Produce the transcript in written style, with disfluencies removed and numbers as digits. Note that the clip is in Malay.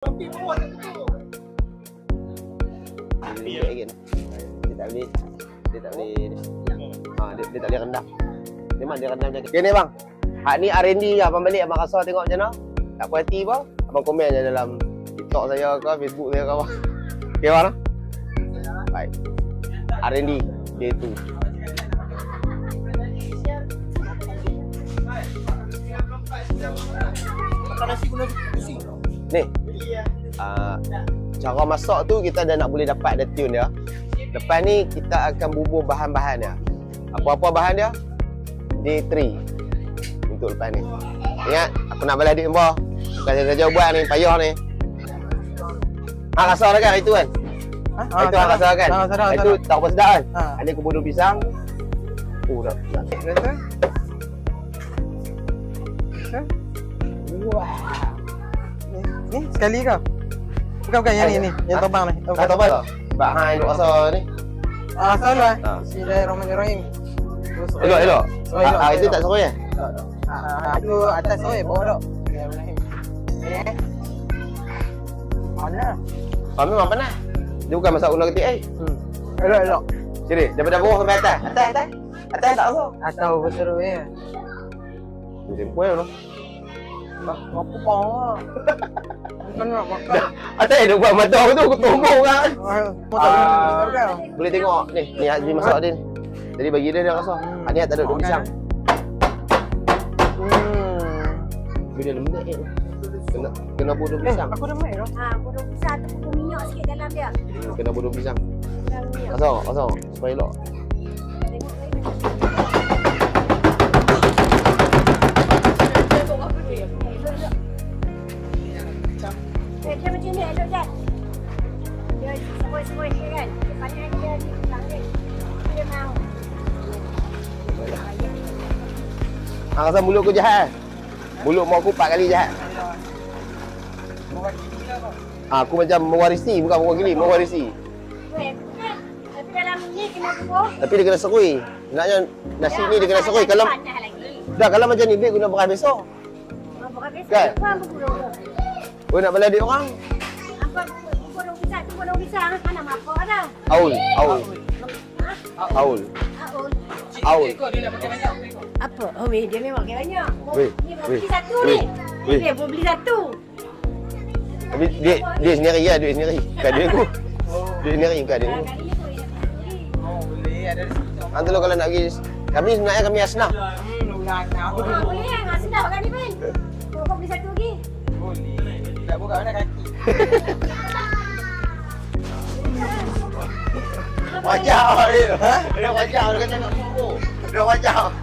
Dia tak boleh. Dia tak boleh rendam. Memang dia rendam macam okay, ni bang. Hak ni R&D je. Abang balik abang rasa tengok macam mana. Tak puas hati apa? Abang komen je dalam TikTok saya ke, Facebook saya ke apa. Okay bang. Baik. R&D day 2. Ni. Cara masak tu kita dah nak boleh dapat dah tune dia. Lepas ni kita akan bubuh bahan-bahan dia. Apa-apa bahan dia? Day 3 untuk lepas ni. Ingat, aku nak balik adik mbah. Bukan saya saja buat ni, payah ni. Hang rasa dah kan itu kan? Itu hang rasa kan? Itu tak apa sedap kan? Adik aku bunuh pisang. Oh dah. Wah. Ni sekali ke? Bukan yang ni, yang terbang ni. Tak terbang. Sebab hang duk rasa ni. Asal lah. Bismillahirrahmanirrahim. Elok. Itu tak serai eh? Itu atas serai, bawah tak. Bismillahirrahmanirrahim. Panas. Memang panas. Dia bukan masak gula ketik Elok. Jadi, daripada bawah sampai atas. Atas tak rasa. Atas berseru ya. Tempoh ya tu. Aku bawah. Bukan nak makan. Atas dia buat mata aku tu, aku tumbuk kan. Boleh tengok ni Haji masak dia ni. Jadi bagi dia rasa. Ni tak ada duk pisang. Dia lembut kena bunuh pisang. Aku dah main dah. Bunuh pisang tu bunuh minyak sikit dalam dia. Kena bunuh pisang. Rasa supaya elok. Dia macam ni elok je. Dia sepoi-sepoi sikit kan. Lepas ni dia pisang ni. Dia mau. Rasa mulut aku jahat. Mulut mak aku 4 kali jahat. Aku macam mewarisi, bukan mewakili, mewarisi. Tapi dalam ni kena bubuh. Tapi dia kena serui. Naknya nasi ni dia kena serui. Kalau dah kalau macam ni dia guna beras besar. Beras besar. Kan? Bukan bubuh. Oh nak balik adik orang. Apa bunuh pisang tu bunuh pisang. Mana apa dah? Aul. Apa? Oh, dia memang pakai banyak. Ni beli satu ni. Dia boleh beli satu. Tapi dia sendiri ya, duit sendiri. Bukan duit aku. Duit sendiri bukan duit aku. Boleh ada rezeki. Nanti kalau nak pergi, kami sebenarnya kami asnaf. Boleh kan? Sedap kan ni Ben? Kau beli satu lagi? Boleh. Tak buka mana kaki. Wajah dia. Dia wajah dia kata nak suruh. Dia wajah.